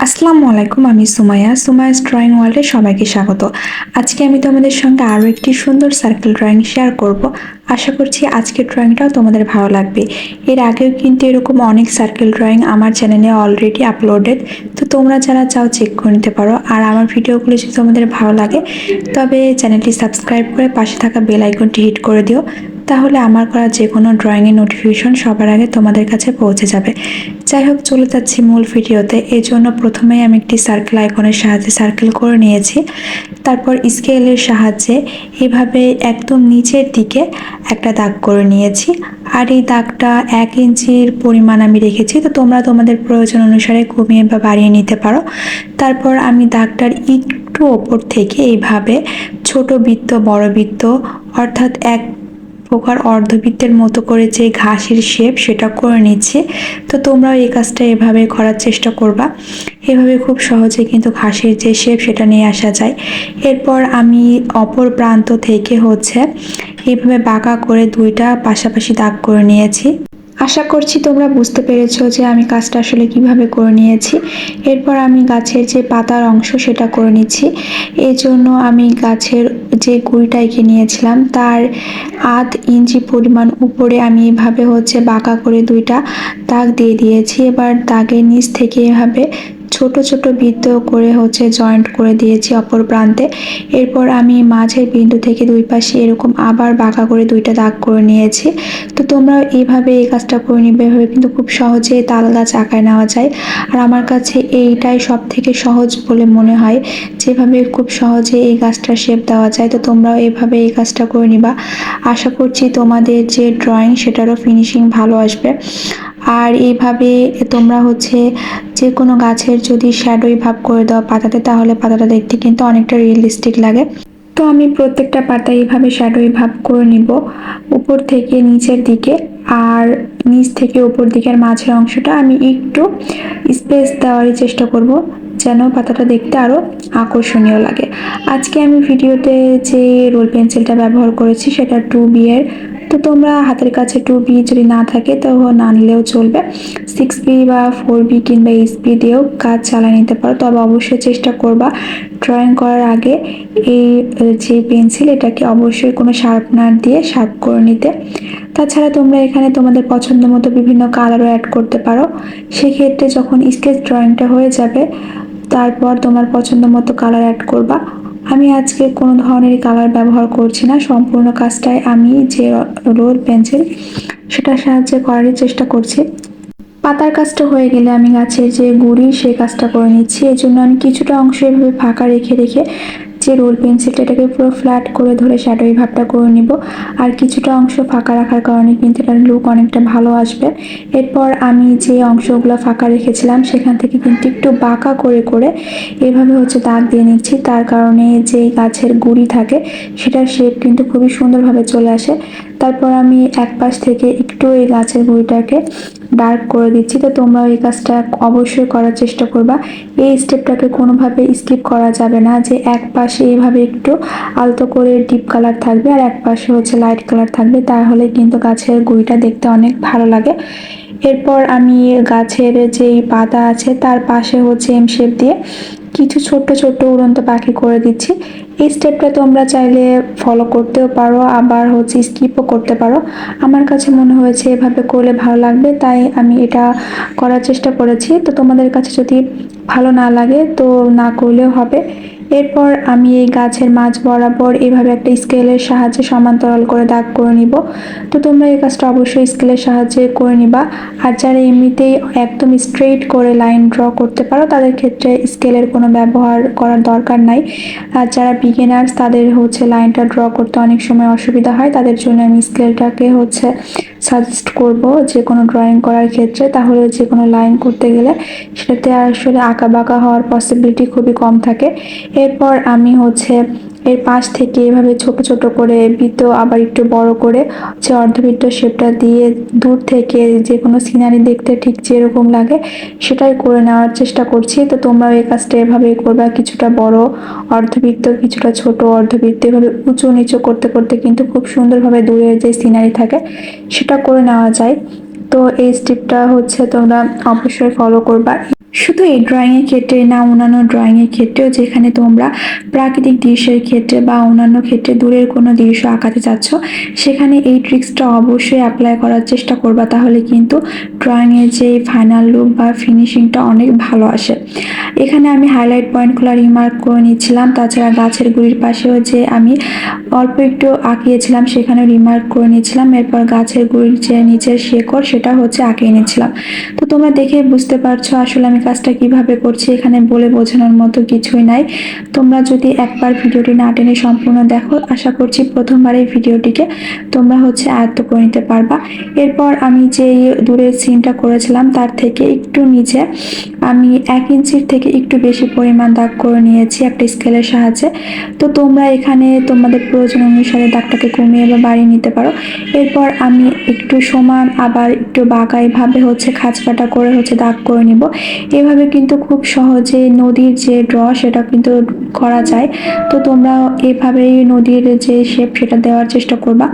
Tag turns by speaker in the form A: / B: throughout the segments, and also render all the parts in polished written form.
A: আসসালামু আলাইকুম, আমি সুমাইয়াস ড্রয়িং ওয়ার্ল্ডে সবাইকে স্বাগত। আজকে আমি তোমাদের সঙ্গে আরও একটি সুন্দর সার্কেল ড্রয়িং শেয়ার করব। আশা করছি আজকের ড্রয়িংটাও তোমাদের ভালো লাগবে। এর আগেও কিন্তু এরকম অনেক সার্কেল ড্রয়িং আমার চ্যানেলে অলরেডি আপলোডেড, তো তোমরা যারা চাও চেক করে নিতে পারো। আর আমার ভিডিওগুলো যদি তোমাদের ভালো লাগে তবে চ্যানেলটি সাবস্ক্রাইব করে পাশে থাকা বেল আইকনটি হিট করে দিও, তাহলে আমার করা যে কোনো ড্রয়িংয়ের নোটিফিকেশন সবার আগে তোমাদের কাছে পৌঁছে যাবে। যাই হোক, চলে যাচ্ছি মূল ভিডিওতে। এই জন্য প্রথমেই আমি একটি সার্কেল আইকনের সাহায্যে সার্কেল করে নিয়েছি। তারপর স্কেলের সাহায্যে এভাবে একদম নিচের দিকে একটা দাগ করে নিয়েছি। আর এই দাগটা 1 ইঞ্চির পরিমাণ আমি রেখেছি, তো তোমরা তোমাদের প্রয়োজন অনুসারে কমিয়ে বা বাড়িয়ে নিতে পারো। তারপর আমি দাগটার একটু ওপর থেকে এইভাবে ছোট বৃত্ত বড় বৃত্ত অর্থাৎ এক প্রকার অর্ধবৃত্তের মতো করে যে ঘাসের শেপ সেটা করে নিচ্ছি। তো তোমরাও এই কাজটা এভাবে করার চেষ্টা করবা। এভাবে খুব সহজে কিন্তু ঘাসের যে শেপ সেটা নিয়ে আসা যায়। এরপর আমি অপর প্রান্ত থেকে এইভাবে বাঁকা করে দুইটা পাশাপাশি দাগ করে নিয়েছি। আশা করছি তোমরা বুঝতে পেরেছো যে আমি কাজটা আসলে কিভাবে করে নিয়েছি। এরপর আমি গাছের যে পাতার অংশ সেটা করে নিচ্ছি। এই জন্য আমি গাছের যে গুঁড়িটা এঁকে নিয়েছিলাম তার 1/2 ইঞ্চি পরিমাণ উপরে আমি এভাবে বাঁকা করে দুইটা দাগ দিয়ে দিয়েছি। এবার দাগের নিচ থেকে এভাবে ছোট ছোট বৃত্ত করে জয়েন্ট করে দিয়েছি অপর প্রান্তে। এরপর আমি মাঝের বিন্দু থেকে দুই পাশে এরকম আবার বাঁকা করে দুইটা দাগ করে নিয়েছি। তো তোমরা এইভাবে এই কাজটা করে নিবে। এভাবে কিন্তু খুব সহজে তাল গাছ আঁকায় নেওয়া যায়। আর আমার কাছে এইটাই সব থেকে সহজ বলে মনে হয়, যেভাবে খুব সহজে এই গাছটার শেপ দেওয়া যায়। তো তোমরাও এভাবে এই কাজটা করে নিবা। আশা করছি তোমাদের যে ড্রয়িং সেটারও ফিনিশিং ভালো আসবে। আর এইভাবে তোমরা যে কোনো গাছের যদি শ্যাডোই ভাব করে দাও পাতাতে, তাহলে পাতাটা দেখতে কিন্তু অনেকটা রিয়েলিস্টিক লাগে। তো আমি প্রত্যেকটা পাতা এইভাবে শ্যাডোই ভাব করে নিব উপর থেকে নিচের দিকে, আর নিচ থেকে উপর দিকের মাঝের অংশটা আমি একটু স্পেস দেওয়ারই চেষ্টা করব, যেন পাতাটা দেখতে আরো আকর্ষণীয় লাগে। আজকে আমি ভিডিওতে যে রোল পেন্সিলটা ব্যবহার করেছি সেটা 2B এর। তো তোমরা হাতের কাছে 2B যদি না থাকে তো না নিলেও চলবে। 6B বা 4B কিংবা HB দিয়েও কাজ চালিয়ে নিতে পারো। তবে অবশ্যই চেষ্টা করবা ড্রয়িং করার আগে এই যে পেন্সিল এটাকে অবশ্যই কোনো শার্পনার দিয়ে শার্প করে নিতে। তাছাড়া তোমরা এখানে তোমাদের পছন্দ মতো বিভিন্ন কালারও অ্যাড করতে পারো। সেক্ষেত্রে যখন স্কেচ ড্রয়িংটা হয়ে যাবে তারপর তোমার পছন্দ মতো কালার অ্যাড করবা। আমি আজকে কোনো ধরনের কালার ব্যবহার করছি না, সম্পূর্ণ কাজটাই আমি যে রোল পেন্সিল সেটার সাহায্যে করারই চেষ্টা করছি। পাতার কাজটা হয়ে গেলে আমি গাছের যে গুঁড়ি সেই কাজটা করে নিচ্ছি। এই জন্য আমি কিছুটা অংশ এভাবে ফাঁকা রেখে রেখে যে রোল পেন্সিলটা এটাকে পুরো ফ্ল্যাট করে ধরে শ্যাডোই ভাবটা করে নিব। আর কিছুটা অংশ ফাঁকা রাখার কারণে কিন্তু এটার লুক অনেকটা ভালো আসবে। এরপর আমি যে অংশগুলো ফাঁকা রেখেছিলাম সেখান থেকে কিন্তু একটু বাঁকা করে করে এভাবে দাগ দিয়ে নিচ্ছি। তার কারণে যে গাছের গুঁড়ি থাকে সেটার শেপ কিন্তু খুবই সুন্দরভাবে চলে আসে। তারপর আমি এক পাশ থেকে একটু এই গাছের গুঁড়িটাকে ডার্ক করে দিচ্ছি। তো তোমরাও এই কাজটা অবশ্যই করার চেষ্টা করবা। এই স্টেপটাকে কোনোভাবে স্কিপ করা যাবে না, যে এক পাশে এইভাবে একটু আলতো করে ডিপ কালার থাকবে আর এক পাশে লাইট কালার থাকবে, তাহলে কিন্তু গাছের গুঁড়িটা দেখতে অনেক ভালো লাগে। এরপর আমি গাছের যেই পাতা আছে তার পাশে এম শেপ দিয়ে কিছু ছোট্ট ছোট্ট উড়ন্ত পাখি করে দিচ্ছি। এই স্টেপটা তোমরা চাইলে ফলো করতেও পারো, আবার স্কিপও করতে পারো। আমার কাছে মনে হয়েছে এভাবে করলে ভালো লাগবে, তাই আমি এটা করার চেষ্টা করেছি। তো তোমাদের কাছে যদি ভালো না লাগে তো না করলেও হবে। এরপর আমি এই গাছের মাঝ বরাবর এভাবে একটা স্কেলের সাহায্যে সমান্তরাল করে দাগ করে নিব। তো তোমরা এই কাজটা অবশ্যই স্কেলের সাহায্যে করে নিবা। আর যারা এমনিতেই একদম স্ট্রেইট করে লাইন ড্র করতে পারো তাদের ক্ষেত্রে স্কেলের কোনো ব্যবহার করার দরকার নাই। আর যারা বিগিনার্স তাদের লাইনটা ড্র করতে অনেক সময় অসুবিধা হয়, তাদের জন্য আমি স্কেলটাকে সাজেস্ট করব যে কোনো ড্রয়িং করার ক্ষেত্রে। তাহলে যে কোনো লাইন করতে গেলে সেটাতে আসলে আঁকা বাঁকা হওয়ার পসিবিলিটি খুবই কম থাকে। এরপর আমি এর পাশ থেকে এভাবে ছোট ছোট করে বৃত্ত আবার একটু বড় করে অর্ধবৃত্ত শেপটা দিয়ে দূর থেকে যে কোনো সিনারি দেখতে ঠিক যেরকম লাগে সেটাই করে নেওয়ার চেষ্টা করছি। তো তোমরাও এই কাজটা এভাবে করবা, কিছুটা বড় অর্ধবৃত্ত কিছুটা ছোট অর্ধবৃত্ত এভাবে উঁচু নিচু করতে করতে কিন্তু খুব সুন্দরভাবে দূরের যে সিনারি থাকে সেটা করে নেওয়া যায়। তো এই স্টেপটা তোমরা অবশ্যই ফলো করবা। শুধু এই ড্রয়িংয়ের ক্ষেত্রে না, অন্যান্য ড্রয়িংয়ের ক্ষেত্রেও যেখানে তোমরা প্রাকৃতিক দৃশ্যের ক্ষেত্রে বা অন্যান্য ক্ষেত্রে দূরের কোনো দৃশ্য আঁকাতে চাচ্ছ, সেখানে এই ট্রিক্সটা অবশ্যই অ্যাপ্লাই করার চেষ্টা করবা, তাহলে কিন্তু ড্রয়িংয়ের যে ফাইনাল লুক বা ফিনিশিংটা অনেক ভালো আসে। এখানে আমি হাইলাইট পয়েন্টগুলো রিমার্ক করে নিচ্ছিলাম, তাছাড়া গাছের গুঁড়ির পাশেও যে আমি অল্প একটু আঁকিয়েছিলাম সেখানে রিমার্ক করে নিচ্ছিলাম, এরপর গাছের গুঁড়ির যে নিচের শেকড় সেটা হচ্ছে আঁকিয়ে নিচ্ছিলাম। তো তোমরা দেখে বুঝতে পারছো আসলে আমি কাজটা কিভাবে করছি, এখানে বলে বোঝানোর মতো কিছুই নাই। তোমরা যদি একবার ভিডিওটি না টেনে সম্পূর্ণ দেখো, আশা করছি প্রথমবার এই ভিডিওটিকে তোমরা হচ্ছে আয়ত্ত করে নিতে পারবা। এরপর আমি যে দূরের সিনটা করেছিলাম তার থেকে একটু নিচে আমি 1 ইঞ্চির থেকে একটু বেশি পরিমাণ দাগ করে নিয়েছি একটা স্কেলের সাহায্যে। তো তোমরা এখানে তোমাদের প্রয়োজন অনুসারে দাগটাকে কমিয়ে বা বাড়িয়ে নিতে পারো। এরপর আমি একটু সমান আবার একটু বাঁকাইভাবে হচ্ছে খাঁজ কাটা করে হচ্ছে দাগ করে নিব। এভাবে কিন্তু খুব সহজে নদীর যে ড্র সেটা কিন্তু করা যায়। তো তোমরা এভাবেই নদীর যে শেপ সেটা দেওয়ার চেষ্টা করবা।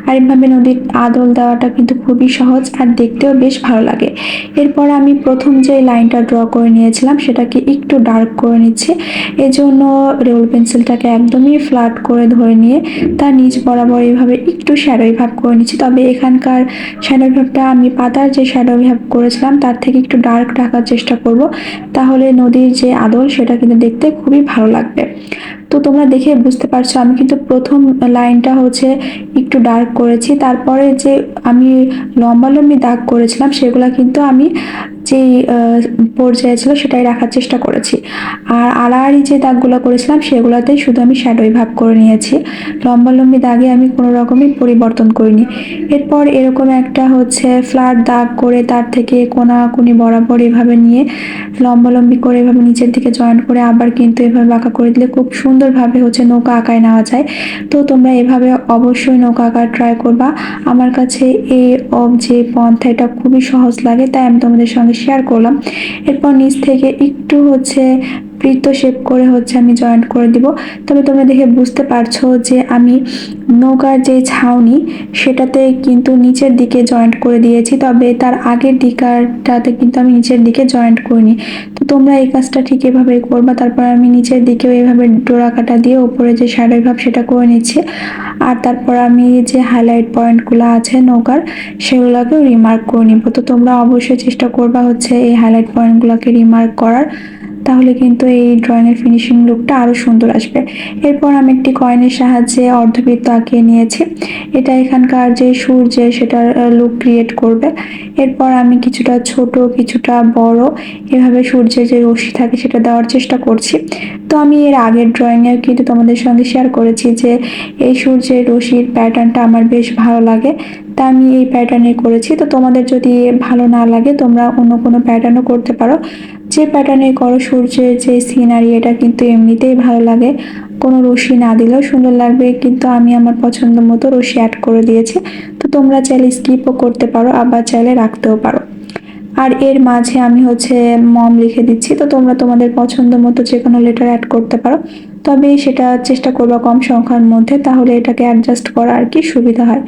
A: আর এভাবে নদীর আদল দেওয়াটা কিন্তু খুবই সহজ আর দেখতেও বেশ ভালো লাগে। এরপর আমি প্রথম যে লাইনটা ড্র করে নিয়েছিলাম সেটাকে একটু ডার্ক করে নিচ্ছি। এজন্য রোল পেন্সিলটাকে একদমই ফ্ল্যাট করে ধরে নিয়ে তার নিচ বরাবর এইভাবে একটু শ্যাডোই ভাব করে নিচ্ছি। তবে এখানকার শ্যাডো ভাবটা আমি পাতার যে শ্যাডো ভাব করেছিলাম তার থেকে একটু ডার্ক রাখার চেষ্টা করব, তাহলে নদীর যে আদল সেটা কিন্তু দেখতে খুবই ভালো লাগবে। তো তোমরা দেখে বুঝতে পারছো আমি কিন্তু প্রথম লাইনটা হচ্ছে একটু ডার্ক করেছি, তারপরে যে আমি লম্বালম্বি দাগ করেছিলাম সেগুলা কিন্তু আমি যেই পর্যায়ে ছিল সেটাই রাখার চেষ্টা করেছি। আর আড়াআড়ি যে দাগগুলো করেছিলাম সেগুলোতেই শুধু আমি শ্যাডোই ভাব করে নিয়েছি, লম্বালম্বি দাগে আমি কোনো রকমই পরিবর্তন করিনি। এরপর এরকম একটা হচ্ছে ফ্ল্যাট দাগ করে তার থেকে কোনাকুনি বরাবর এভাবে নিয়ে লম্বালম্বি করে এভাবে নিচের দিকে জয়েন করে আবার কিন্তু এভাবে বাঁকা করে দিলে খুব সুন্দরভাবে হচ্ছে নৌকা আঁকায় নেওয়া যায়। তো তোমরা এভাবে অবশ্যই নৌকা আঁকা ট্রাই করবা। আমার কাছে এই যে পন্থা এটা খুবই সহজ লাগে, তাই আমি তোমাদের সঙ্গে শেয়ার করলাম। এরপর নিচ থেকে একটু হচ্ছে বৃত্ত শেপ করে হচ্ছে আমি জয়েন্ট করে দিব। তবে তোমরা দেখে বুঝতে পারছো যে আমি নৌকার যে ছাউনি সেটাতে কিন্তু নিচের দিকে জয়েন্ট করে দিয়েছি, তবে তার আগের দিকটাতে কিন্তু আমি নিচের দিকে জয়েন্ট করিনি। তো তোমরা এই কাজটা ঠিক এভাবেই করবা। তারপর আমি নিচের দিকেও এভাবে ডোরা কাটা দিয়ে উপরে যে শ্যাডো ভাব সেটা করে নিচ্ছি। আর তারপর আমি যে হাইলাইট পয়েন্টগুলো আছে নৌকার সেগুলোকেও রিমার্ক করে নিব। তো তোমরা অবশ্যই চেষ্টা করবা হচ্ছে এই হাইলাইট পয়েন্টগুলোকে রিমার্ক করার, তাহলে কিন্তু এই ড্রয়িংয়ের ফিনিশিং লুকটা আরও সুন্দর আসবে। এরপর আমি একটি কয়েনের সাহায্যে অর্ধবৃত্ত আঁকিয়ে নিয়েছি, এটা এখানকার যে সূর্যের সেটার লুক ক্রিয়েট করবে। এরপর আমি কিছুটা ছোট কিছুটা বড় এভাবে সূর্যের যে রশ্মি থাকে সেটা দেওয়ার চেষ্টা করছি। তো আমি এর আগের ড্রয়িংয়েও কিন্তু তোমাদের সঙ্গে শেয়ার করেছি যে এই সূর্যের রশ্মির প্যাটার্নটা আমার বেশ ভালো লাগে, তা আমি এই প্যাটার্নে করেছি। তো তোমাদের যদি ভালো না লাগে তোমরা অন্য কোনো প্যাটার্নও করতে পারো, যে প্যাটার্নে করো সূর্যের যে সিনারি এটা কিন্তু এমনিতেই ভালো লাগে, কোনো রশ্মি না দিলেও সুন্দর লাগবে, কিন্তু আমি আমার পছন্দ মতো রশ্মি অ্যাড করে দিয়েছি। তো তোমরা চাইলে স্কিপও করতে পারো আবার চাইলে রাখতেও পারো। আর এর মাঝে আমি হচ্ছে মম লিখে দিচ্ছি, তো তোমরা তোমাদের পছন্দ মতো যে কোনো লেটার অ্যাড করতে পারো, তবে সেটা চেষ্টা করবা কম সংখ্যার মধ্যে, তাহলে এটাকে অ্যাডজাস্ট করা আর কি সুবিধা হয়।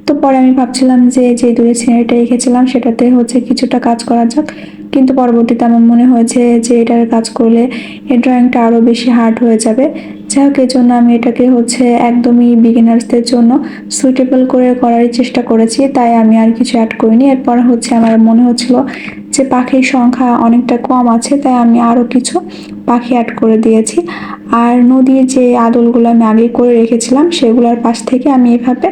A: তো পরে আমি ভাবছিলাম যে যে দূরে সিনারিটা রেখেছিলাম সেটাতে হচ্ছে কিছুটা কাজ করা যাক, কিন্তু পরবর্তীতে আমার মনে হয়েছে যে এটার কাজ করলে এই ড্রয়িংটা আরও বেশি হার্ড হয়ে যাবে। যাই হোক, এই জন্য আমি এটাকে হচ্ছে একদমই বিগিনার্সদের জন্য সুইটেবল করে করার চেষ্টা করেছি, তাই আমি আর কিছু অ্যাড করিনি। এরপর হচ্ছে আমার মনে হচ্ছিল যে পাখির সংখ্যা অনেকটা কম আছে, তাই আমি আরও কিছু পাখি অ্যাড করে দিয়েছি। আর নদীর যে আদলগুলো আমি আগে করে রেখেছিলাম সেগুলোর পাশ থেকে আমি এভাবে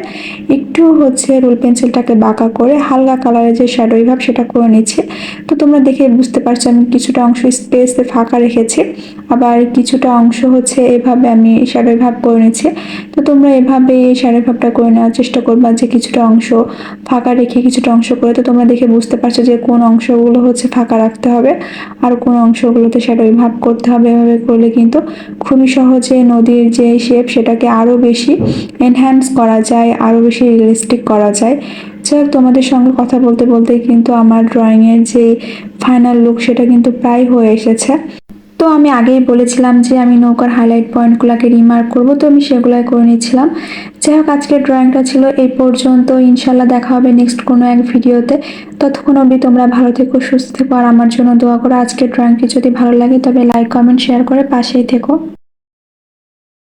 A: একটু হচ্ছে রুল পেন্সিলটাকে বাঁকা করে হালকা কালারের যে শ্যাডোই ভাব সেটা করে নিচ্ছি। তো তোমরা দেখে বুঝতে পারছো আমি কিছুটা অংশ স্পেসে ফাঁকা রেখেছি, আবার কিছুটা অংশ হচ্ছে এভাবে আমি শ্যাডোই ভাব করে নিচ্ছি। তো তোমরা এভাবে এই শ্যাডো ভাবটা করে নেওয়ার চেষ্টা করবা যে কিছুটা অংশ ফাঁকা রেখে কিছুটা অংশ করে। তো তোমরা দেখে বুঝতে পারছো যে কোন অংশগুলো হচ্ছে ফাঁকা রাখতে হবে আর কোন অংশগুলোতে শ্যাডোই ভাব করতে হবে। এভাবে করলে কিন্তু খুবই সহজে নদীর যে শেপ সেটাকে আরও বেশি এনহ্যান্স করা যায়, আরও বেশি রিয়েলিস্টিক করা যায়। যাই হোক, তোমাদের সঙ্গে কথা বলতে বলতে কিন্তু আমার ড্রয়িংয়ের যে ফাইনাল লুক সেটা কিন্তু প্রায় হয়ে এসেছে। তো আমি আগেই বলেছিলাম যে আমি নৌকার হাইলাইট পয়েন্টগুলোকে রিমার্ক করব, তো আমি সেগুলাই করে নিচ্ছিলাম। যাই হোক, আজকের ড্রয়িংটা ছিল এই পর্যন্ত। ইনশাল্লাহ দেখা হবে নেক্সট কোনো এক ভিডিওতে। ততক্ষণ অবধি তোমরা ভালো থেকো, সুস্থ থেকো আর আমার জন্য দোয়া করো। আজকের ড্রয়িংটি যদি ভালো লাগে তবে লাইক, কমেন্ট, শেয়ার করে পাশেই থেকো।